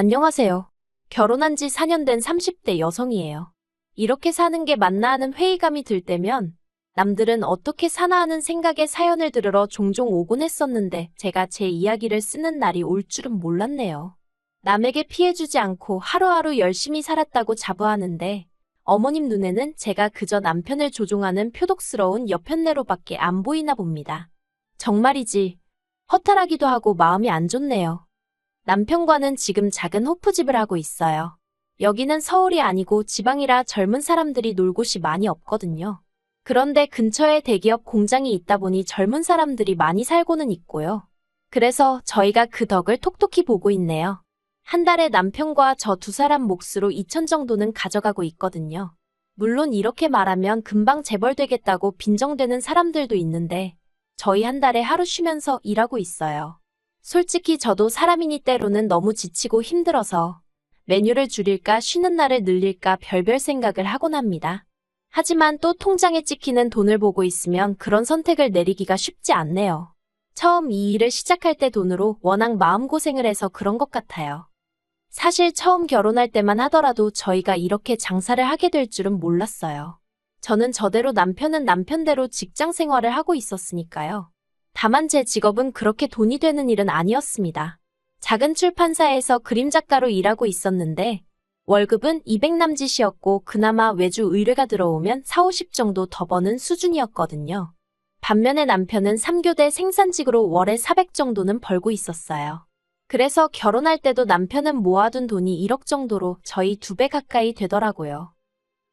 안녕하세요. 결혼한 지 4년 된 30대 여성이에요. 이렇게 사는 게 맞나 하는 회의감이 들 때면 남들은 어떻게 사나 하는 생각에 사연을 들으러 종종 오곤 했었는데 제가 제 이야기를 쓰는 날이 올 줄은 몰랐네요. 남에게 피해주지 않고 하루하루 열심히 살았다고 자부하는데 어머님 눈에는 제가 그저 남편을 조종하는 표독스러운 여편네로밖에 안 보이나 봅니다. 정말이지 허탈하기도 하고 마음이 안 좋네요. 남편과는 지금 작은 호프집을 하고 있어요. 여기는 서울이 아니고 지방이라 젊은 사람들이 놀 곳이 많이 없거든요. 그런데 근처에 대기업 공장이 있다 보니 젊은 사람들이 많이 살고는 있고요. 그래서 저희가 그 덕을 톡톡히 보고 있네요. 한 달에 남편과 저 두 사람 몫으로 2천 정도는 가져가고 있거든요. 물론 이렇게 말하면 금방 재벌되겠다고 빈정대는 사람들도 있는데 저희 한 달에 하루 쉬면서 일하고 있어요. 솔직히 저도 사람이니 때로는 너무 지치고 힘들어서 메뉴를 줄일까 쉬는 날을 늘릴까 별별 생각을 하곤 합니다. 하지만 또 통장에 찍히는 돈을 보고 있으면 그런 선택을 내리기가 쉽지 않네요. 처음 이 일을 시작할 때 돈으로 워낙 마음고생을 해서 그런 것 같아요. 사실 처음 결혼할 때만 하더라도 저희가 이렇게 장사를 하게 될 줄은 몰랐어요. 저는 저대로 남편은 남편대로 직장 생활을 하고 있었으니까요. 다만 제 직업은 그렇게 돈이 되는 일은 아니었습니다. 작은 출판사에서 그림작가로 일하고 있었는데 월급은 200 남짓이었고 그나마 외주 의뢰가 들어오면 4, 50 정도 더 버는 수준이었거든요. 반면에 남편은 3교대 생산직으로 월에 400 정도는 벌고 있었어요. 그래서 결혼할 때도 남편은 모아둔 돈이 1억 정도로 저희 2배 가까이 되더라고요.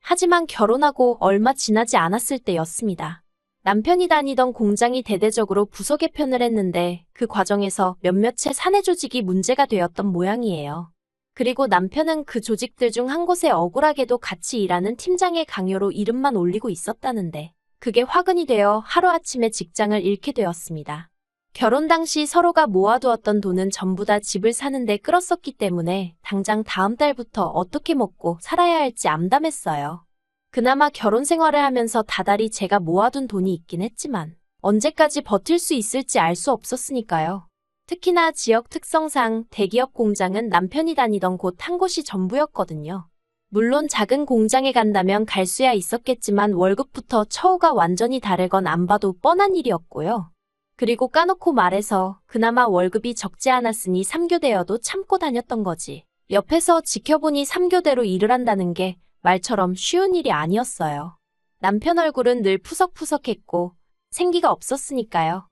하지만 결혼하고 얼마 지나지 않았을 때였습니다. 남편이 다니던 공장이 대대적으로 부서 개편을 했는데 그 과정에서 몇몇의 사내 조직이 문제가 되었던 모양이에요. 그리고 남편은 그 조직들 중 한 곳에 억울하게도 같이 일하는 팀장의 강요로 이름만 올리고 있었다는데 그게 화근이 되어 하루아침에 직장을 잃게 되었습니다. 결혼 당시 서로가 모아두었던 돈은 전부 다 집을 사는데 끌었었기 때문에 당장 다음 달부터 어떻게 먹고 살아야 할지 암담했어요. 그나마 결혼 생활을 하면서 다달이 제가 모아둔 돈이 있긴 했지만 언제까지 버틸 수 있을지 알 수 없었으니까요. 특히나 지역 특성상 대기업 공장은 남편이 다니던 곳 한 곳이 전부였거든요. 물론 작은 공장에 간다면 갈 수야 있었겠지만 월급부터 처우가 완전히 다를 건 안 봐도 뻔한 일이었고요. 그리고 까놓고 말해서 그나마 월급이 적지 않았으니 3교대여도 참고 다녔던 거지. 옆에서 지켜보니 3교대로 일을 한다는 게 말처럼 쉬운 일이 아니었어요. 남편 얼굴은 늘 푸석푸석했고 생기가 없었으니까요.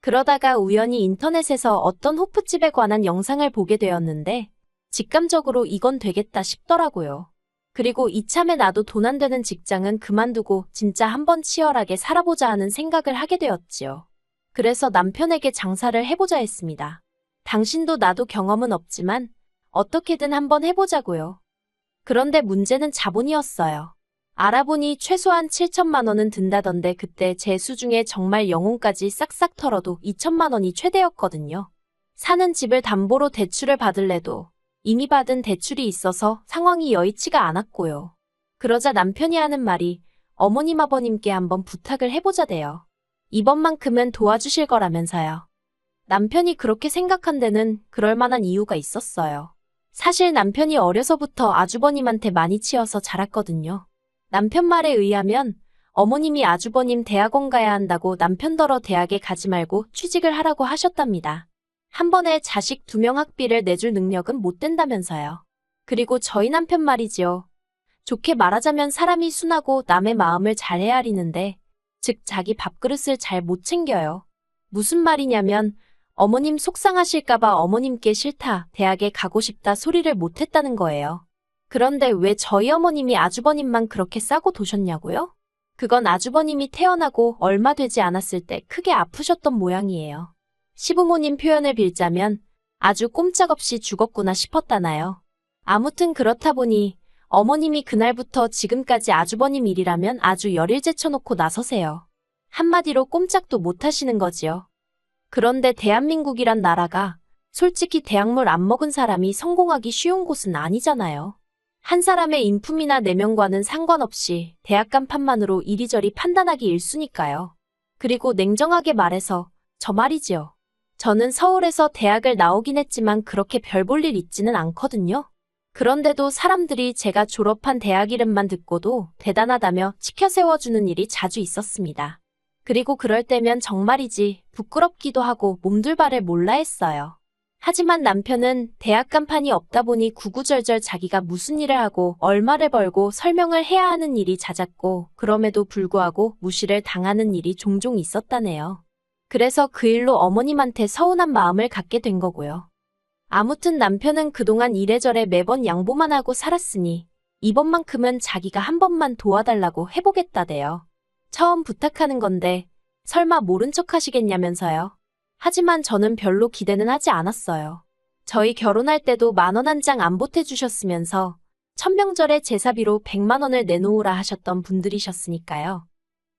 그러다가 우연히 인터넷에서 어떤 호프집에 관한 영상을 보게 되었는데 직감적으로 이건 되겠다 싶더라고요. 그리고 이참에 나도 돈 안 되는 직장은 그만두고 진짜 한번 치열하게 살아보자 하는 생각을 하게 되었지요. 그래서 남편에게 장사를 해보자 했습니다. 당신도 나도 경험은 없지만 어떻게든 한번 해보자고요. 그런데 문제는 자본이었어요. 알아보니 최소한 7천만 원은 든다던데 그때 제 수중에 정말 영혼까지 싹싹 털어도 2천만 원이 최대였거든요. 사는 집을 담보로 대출을 받을래도 이미 받은 대출이 있어서 상황이 여의치가 않았고요. 그러자 남편이 하는 말이 어머님 아버님께 한번 부탁을 해보자대요. 이번만큼은 도와주실 거라면서요. 남편이 그렇게 생각한 데는 그럴 만한 이유가 있었어요. 사실 남편이 어려서부터 아주버님한테 많이 치여서 자랐거든요. 남편 말에 의하면 어머님이 아주버님 대학원 가야 한다고 남편더러 대학에 가지 말고 취직을 하라고 하셨답니다. 한 번에 자식 2명 학비를 내줄 능력은 못 된다면서요. 그리고 저희 남편 말이지요. 좋게 말하자면 사람이 순하고 남의 마음을 잘 헤아리는데 즉 자기 밥그릇을 잘 못 챙겨요. 무슨 말이냐면 어머님 속상하실까봐 어머님께 싫다, 대학에 가고 싶다 소리를 못했다는 거예요. 그런데 왜 저희 어머님이 아주버님만 그렇게 싸고 도셨냐고요? 그건 아주버님이 태어나고 얼마 되지 않았을 때 크게 아프셨던 모양이에요. 시부모님 표현을 빌자면 아주 꼼짝없이 죽었구나 싶었다나요. 아무튼 그렇다 보니 어머님이 그날부터 지금까지 아주버님 일이라면 아주 열일 제쳐놓고 나서세요. 한마디로 꼼짝도 못 하시는 거지요. 그런데 대한민국이란 나라가 솔직히 대학물 안 먹은 사람이 성공하기 쉬운 곳은 아니잖아요. 한 사람의 인품이나 내면과는 상관없이 대학 간판만으로 이리저리 판단하기 일쑤니까요. 그리고 냉정하게 말해서 저 말이지요. 저는 서울에서 대학을 나오긴 했지만 그렇게 별 볼 일 있지는 않거든요. 그런데도 사람들이 제가 졸업한 대학 이름만 듣고도 대단하다며 치켜 세워주는 일이 자주 있었습니다. 그리고 그럴 때면 정말이지 부끄럽기도 하고 몸둘바를 몰라 했어요. 하지만 남편은 대학 간판이 없다 보니 구구절절 자기가 무슨 일을 하고 얼마를 벌고 설명을 해야 하는 일이 잦았고 그럼에도 불구하고 무시를 당하는 일이 종종 있었다네요. 그래서 그 일로 어머님한테 서운한 마음을 갖게 된 거고요. 아무튼 남편은 그동안 이래저래 매번 양보만 하고 살았으니 이번만큼은 자기가 한 번만 도와달라고 해보겠다대요. 처음 부탁하는 건데 설마 모른 척 하시겠냐면서요. 하지만 저는 별로 기대는 하지 않았어요. 저희 결혼할 때도 10,000원 한 장 안 보태주셨으면서 천명절에 제사비로 100만 원을 내놓으라 하셨던 분들이셨으니까요.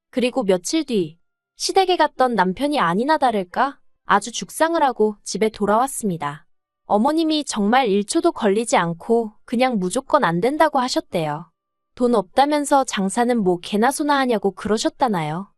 그리고 며칠 뒤 시댁에 갔던 남편이 아니나 다를까 아주 죽상을 하고 집에 돌아왔습니다. 어머님이 정말 1초도 걸리지 않고 그냥 무조건 안 된다고 하셨대요. 돈 없다면서 장사는 뭐 개나 소나 하냐고 그러셨다나요.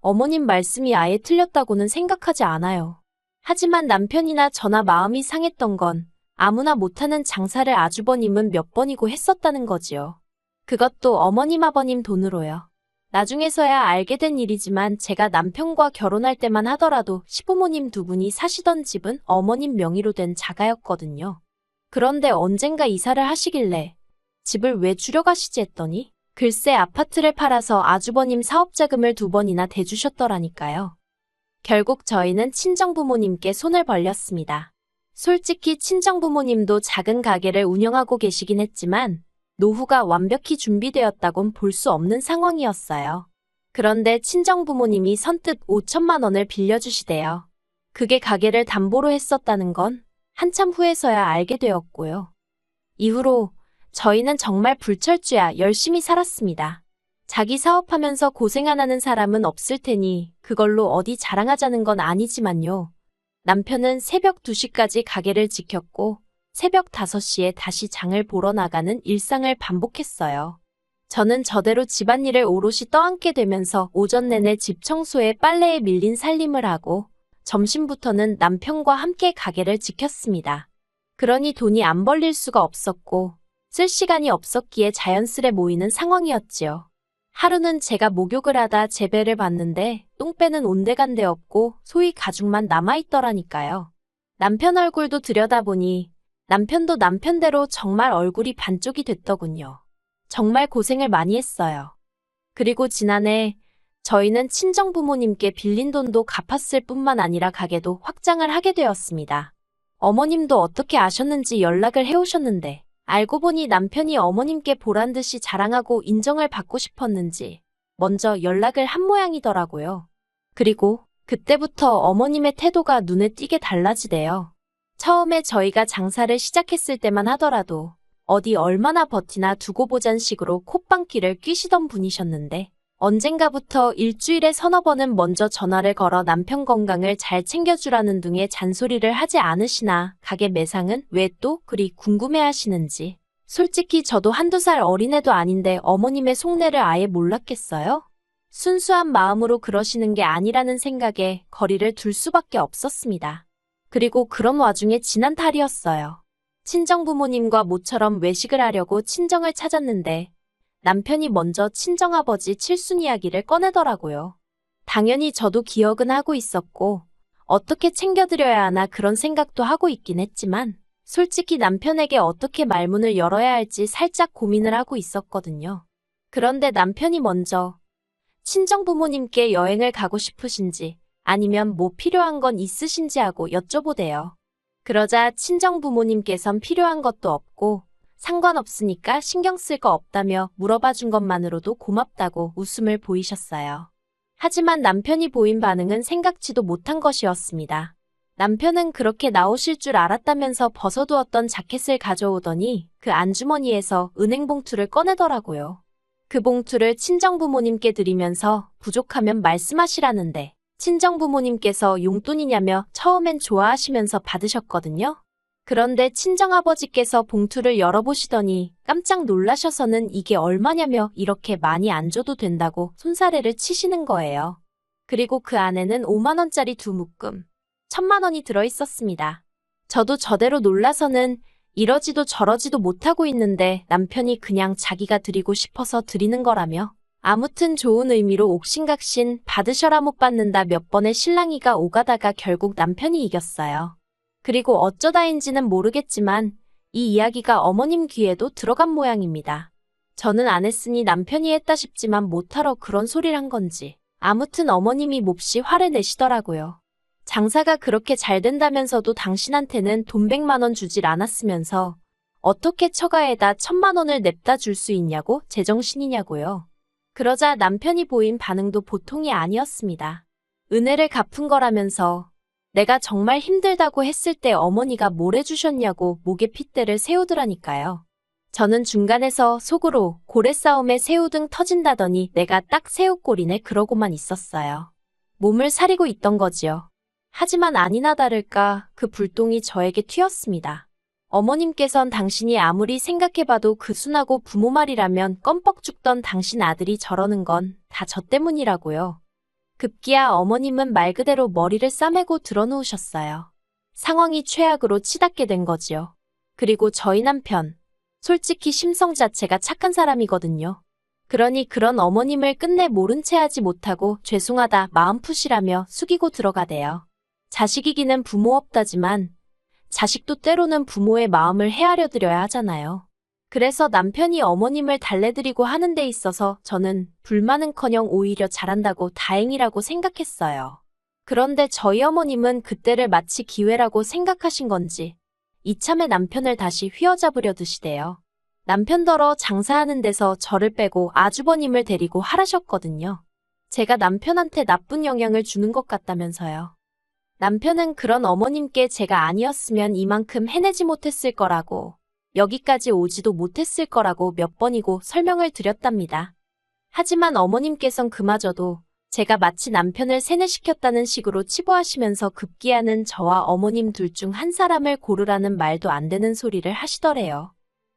어머님 말씀이 아예 틀렸다고는 생각하지 않아요. 하지만 남편이나 저나 마음이 상했던 건 아무나 못하는 장사를 아주버님은 몇 번이고 했었다는 거지요. 그것도 어머님 아버님 돈으로요. 나중에서야 알게 된 일이지만 제가 남편과 결혼할 때만 하더라도 시부모님 두 분이 사시던 집은 어머님 명의로 된 자가였거든요. 그런데 언젠가 이사를 하시길래 집을 왜 줄여가시지 했더니 글쎄 아파트를 팔아서 아주버님 사업자금을 2번이나 대주셨더라니까요. 결국 저희는 친정부모님께 손을 벌렸습니다. 솔직히 친정부모님도 작은 가게를 운영하고 계시긴 했지만 노후가 완벽히 준비되었다곤 볼 수 없는 상황이었어요. 그런데 친정부모님이 선뜻 5천만 원을 빌려주시대요. 그게 가게를 담보로 했었다는 건 한참 후에서야 알게 되었고요. 이후로 저희는 정말 불철주야 열심히 살았습니다. 자기 사업하면서 고생 안 하는 사람은 없을 테니 그걸로 어디 자랑하자는 건 아니지만요. 남편은 새벽 2시까지 가게를 지켰고 새벽 5시에 다시 장을 보러 나가는 일상을 반복했어요. 저는 저대로 집안일을 오롯이 떠안게 되면서 오전 내내 집 청소에 빨래에 밀린 살림을 하고 점심부터는 남편과 함께 가게를 지켰습니다. 그러니 돈이 안 벌릴 수가 없었고 쓸 시간이 없었기에 자연스레 모이는 상황이었지요. 하루는 제가 목욕을 하다 제배를 봤는데 똥배는 온데간데 없고 소위 가죽만 남아있더라니까요. 남편 얼굴도 들여다보니 남편도 남편대로 정말 얼굴이 반쪽이 됐더군요. 정말 고생을 많이 했어요. 그리고 지난해 저희는 친정부모님께 빌린 돈도 갚았을 뿐만 아니라 가게도 확장을 하게 되었습니다. 어머님도 어떻게 아셨는지 연락을 해오셨는데 알고 보니 남편이 어머님께 보란듯이 자랑하고 인정을 받고 싶었는지 먼저 연락을 한 모양이더라고요. 그리고 그때부터 어머님의 태도가 눈에 띄게 달라지대요. 처음에 저희가 장사를 시작했을 때만 하더라도 어디 얼마나 버티나 두고 보잔 식으로 콧방귀를 뀌시던 분이셨는데 언젠가부터 일주일에 서너 번은 먼저 전화를 걸어 남편 건강을 잘 챙겨주라는 등의 잔소리를 하지 않으시나 가게 매상은 왜 또 그리 궁금해하시는지. 솔직히 저도 1~2살 어린애도 아닌데 어머님의 속내를 아예 몰랐겠어요? 순수한 마음으로 그러시는 게 아니라는 생각에 거리를 둘 수밖에 없었습니다. 그리고 그런 와중에 지난 달이었어요. 친정부모님과 모처럼 외식을 하려고 친정을 찾았는데 남편이 먼저 친정아버지 칠순 이야기를 꺼내더라고요. 당연히 저도 기억은 하고 있었고 어떻게 챙겨드려야 하나 그런 생각도 하고 있긴 했지만 솔직히 남편에게 어떻게 말문을 열어야 할지 살짝 고민을 하고 있었거든요. 그런데 남편이 먼저 친정부모님께 여행을 가고 싶으신지 아니면 뭐 필요한 건 있으신지 하고 여쭤보대요. 그러자 친정부모님께선 필요한 것도 없고 상관없으니까 신경 쓸 거 없다며 물어봐 준 것만으로도 고맙다고 웃음을 보이셨어요. 하지만 남편이 보인 반응은 생각지도 못한 것이었습니다. 남편은 그렇게 나오실 줄 알았다면서 벗어두었던 자켓을 가져오더니 그 안주머니에서 은행 봉투를 꺼내더라고요. 그 봉투를 친정부모님께 드리면서 부족하면 말씀하시라는데 친정부모님께서 용돈이냐며 처음엔 좋아하시면서 받으셨거든요. 그런데 친정아버지께서 봉투를 열어보시더니 깜짝 놀라셔서는 이게 얼마냐며 이렇게 많이 안 줘도 된다고 손사래를 치시는 거예요. 그리고 그 안에는 5만 원짜리 2묶음. 1,000만 원이 들어있었습니다. 저도 저대로 놀라서는 이러지도 저러지도 못하고 있는데 남편이 그냥 자기가 드리고 싶어서 드리는 거라며 아무튼 좋은 의미로 옥신각신 받으셔라 못 받는다 몇 번의 실랑이가 오가다가 결국 남편이 이겼어요. 그리고 어쩌다인지는 모르겠지만 이 이야기가 어머님 귀에도 들어간 모양입니다. 저는 안 했으니 남편이 했다 싶지만 못하러 그런 소리를 한 건지 아무튼 어머님이 몹시 화를 내시더라고요. 장사가 그렇게 잘 된다면서도 당신한테는 돈 100만 원 주질 않았으면서 어떻게 처가에다 1,000만 원을 냅다 줄 수 있냐고 제정신이냐고요. 그러자 남편이 보인 반응도 보통이 아니었습니다. 은혜를 갚은 거라면서 내가 정말 힘들다고 했을 때 어머니가 뭘 해주셨냐고 목에 핏대를 세우더라니까요. 저는 중간에서 속으로 고래싸움에 새우등 터진다더니 내가 딱 새우꼴이네 그러고만 있었어요. 몸을 사리고 있던 거지요. 하지만 아니나 다를까 그 불똥이 저에게 튀었습니다. 어머님께선 당신이 아무리 생각해봐도 그 순하고 부모 말이라면 껌뻑 죽던 당신 아들이 저러는 건 다 저 때문이라고요. 급기야 어머님은 말 그대로 머리를 싸매고 드러누우셨어요. 상황이 최악으로 치닫게 된 거지요. 그리고 저희 남편, 솔직히 심성 자체가 착한 사람이거든요. 그러니 그런 어머님을 끝내 모른 채 하지 못하고 죄송하다 마음 푸시라며 숙이고 들어가대요. 자식이기는 부모 없다지만 자식도 때로는 부모의 마음을 헤아려 드려야 하잖아요. 그래서 남편이 어머님을 달래드리고 하는 데 있어서 저는 불만은커녕 오히려 잘한다고 다행이라고 생각했어요. 그런데 저희 어머님은 그때를 마치 기회라고 생각하신 건지 이참에 남편을 다시 휘어잡으려 드시대요. 남편더러 장사하는 데서 저를 빼고 아주버님을 데리고 하라셨거든요. 제가 남편한테 나쁜 영향을 주는 것 같다면서요. 남편은 그런 어머님께 제가 아니었으면 이만큼 해내지 못했을 거라고, 여기까지 오지도 못했을 거라고 몇 번이고 설명을 드렸답니다. 하지만 어머님께선 그마저도 제가 마치 남편을 세뇌시켰다는 식으로 치부하시면서 급기야는 저와 어머님 둘 중 한 사람을 고르라는 말도 안 되는 소리를 하시더래요.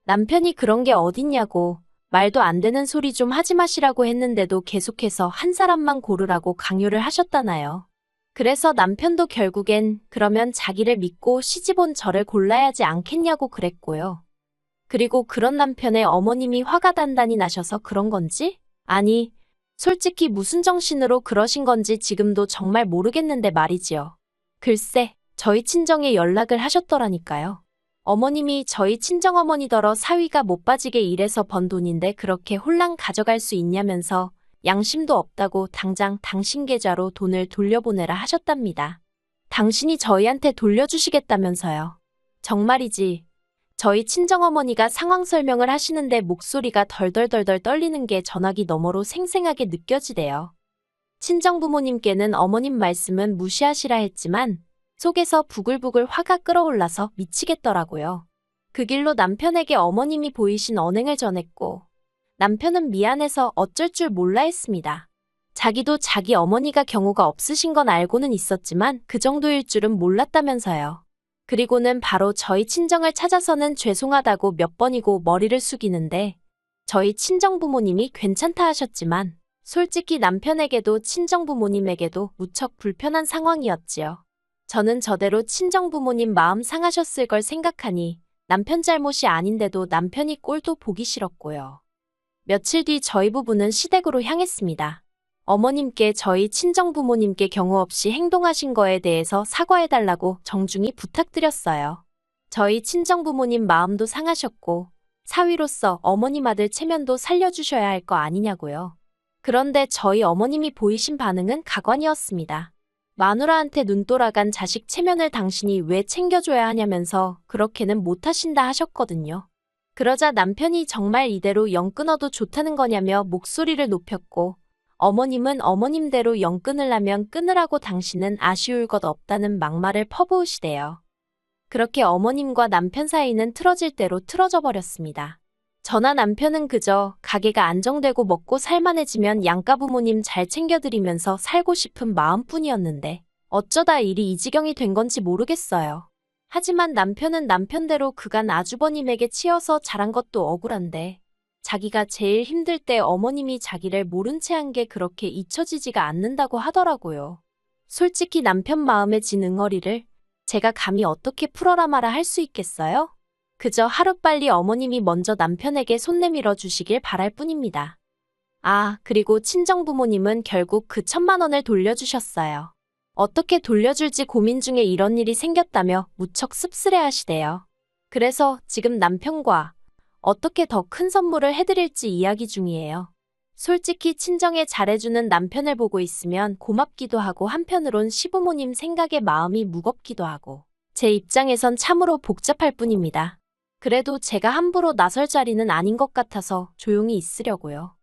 남편이 그런 게 어딨냐고 말도 안 되는 소리 좀 하지 마시라고 했는데도 계속해서 한 사람만 고르라고 강요를 하셨다나요. 그래서 남편도 결국엔 그러면 자기를 믿고 시집온 저를 골라야지 않겠냐고 그랬고요. 그리고 그런 남편의 어머님이 화가 단단히 나셔서 그런 건지? 아니, 솔직히 무슨 정신으로 그러신 건지 지금도 정말 모르겠는데 말이지요. 글쎄, 저희 친정에 연락을 하셨더라니까요. 어머님이 저희 친정어머니더러 사위가 못 빠지게 일해서 번 돈인데 그렇게 홀랑 가져갈 수 있냐면서 양심도 없다고 당장 당신 계좌로 돈을 돌려보내라 하셨답니다. 당신이 저희한테 돌려주시겠다면서요. 정말이지. 저희 친정어머니가 상황 설명을 하시는데 목소리가 덜덜덜덜 떨리는 게 전화기 너머로 생생하게 느껴지대요. 친정부모님께는 어머님 말씀은 무시하시라 했지만 속에서 부글부글 화가 끓어올라서 미치겠더라고요. 그 길로 남편에게 어머님이 보이신 언행을 전했고 남편은 미안해서 어쩔 줄 몰라 했습니다. 자기도 자기 어머니가 경우가 없으신 건 알고는 있었지만 그 정도일 줄은 몰랐다면서요. 그리고는 바로 저희 친정을 찾아서는 죄송하다고 몇 번이고 머리를 숙이는데 저희 친정부모님이 괜찮다 하셨지만 솔직히 남편에게도 친정부모님에게도 무척 불편한 상황이었지요. 저는 저대로 친정부모님 마음 상하셨을 걸 생각하니 남편 잘못이 아닌데도 남편이 꼴도 보기 싫었고요. 며칠 뒤 저희 부부는 시댁으로 향했습니다. 어머님께 저희 친정부모님께 경우 없이 행동하신 거에 대해서 사과해달라고 정중히 부탁드렸어요. 저희 친정부모님 마음도 상하셨고 사위로서 어머님 아들 체면도 살려주셔야 할 거 아니냐고요. 그런데 저희 어머님이 보이신 반응은 가관이었습니다. 마누라한테 눈 돌아간 자식 체면을 당신이 왜 챙겨줘야 하냐면서 그렇게는 못하신다 하셨거든요. 그러자 남편이 정말 이대로 영 끊어도 좋다는 거냐며 목소리를 높였고 어머님은 어머님대로 영 끊으려면 끊으라고 당신은 아쉬울 것 없다는 막말을 퍼부으시대요. 그렇게 어머님과 남편 사이는 틀어질 대로 틀어져 버렸습니다. 저나 남편은 그저 가게가 안정되고 먹고 살만해지면 양가 부모님 잘 챙겨드리면서 살고 싶은 마음뿐이었는데 어쩌다 일이 이 지경이 된 건지 모르겠어요. 하지만 남편은 남편대로 그간 아주버님에게 치여서 자란 것도 억울한데 자기가 제일 힘들 때 어머님이 자기를 모른 채 한 게 그렇게 잊혀지지가 않는다고 하더라고요. 솔직히 남편 마음에 진 응어리를 제가 감히 어떻게 풀어라 마라 할 수 있겠어요? 그저 하루빨리 어머님이 먼저 남편에게 손 내밀어 주시길 바랄 뿐입니다. 아, 그리고 친정부모님은 결국 그 1,000만 원을 돌려주셨어요. 어떻게 돌려줄지 고민 중에 이런 일이 생겼다며 무척 씁쓸해하시대요. 그래서 지금 남편과 어떻게 더 큰 선물을 해드릴지 이야기 중이에요. 솔직히 친정에 잘해주는 남편을 보고 있으면 고맙기도 하고 한편으론 시부모님 생각에 마음이 무겁기도 하고 제 입장에선 참으로 복잡할 뿐입니다. 그래도 제가 함부로 나설 자리는 아닌 것 같아서 조용히 있으려고요.